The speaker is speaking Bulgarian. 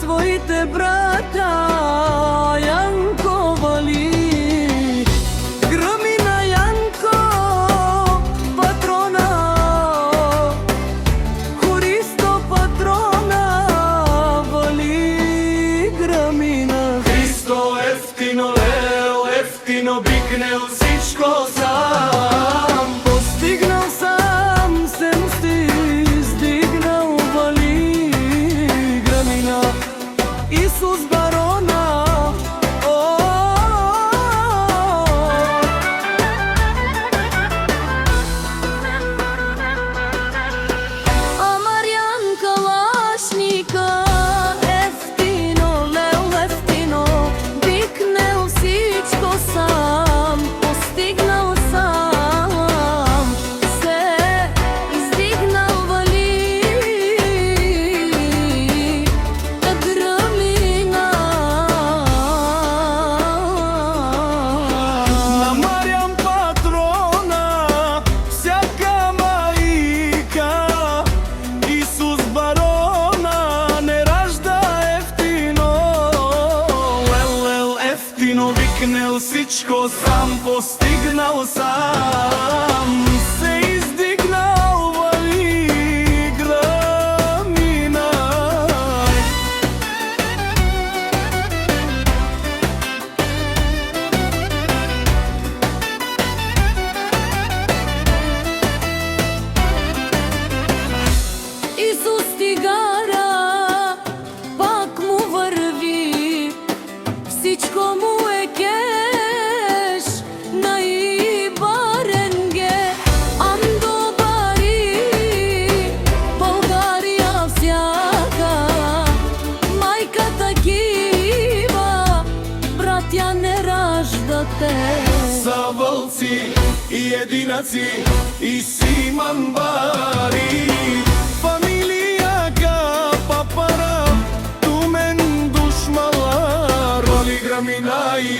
твоите брата Јанко вали. Грмина Јанко патрона, Хористо патрона вали. Грмина Христо ефтино лео, ефтино бикнел сичко сам. постигнал сам, се издигнал вали. Грмина Исус барона. А Маријан калашника ефтино лео, ефтино бикнел сичко сам, постигнал сам, се издигнал вали. Грмина На Маријан патрона, всяка мајка, Исус барона не ражда ефтино. Лел ефтино викнел сичко сам, постигнал сам, се издигнал вали. Грмина Исус тигара, пак му врви, всичко му е кеш, наибарен ге. Андо бари, Българија всяка, мајка такива, братја не раждате. са вълци и единаци и Симан бари. Фамилија га папара, тумен душмалар, роли Грмина и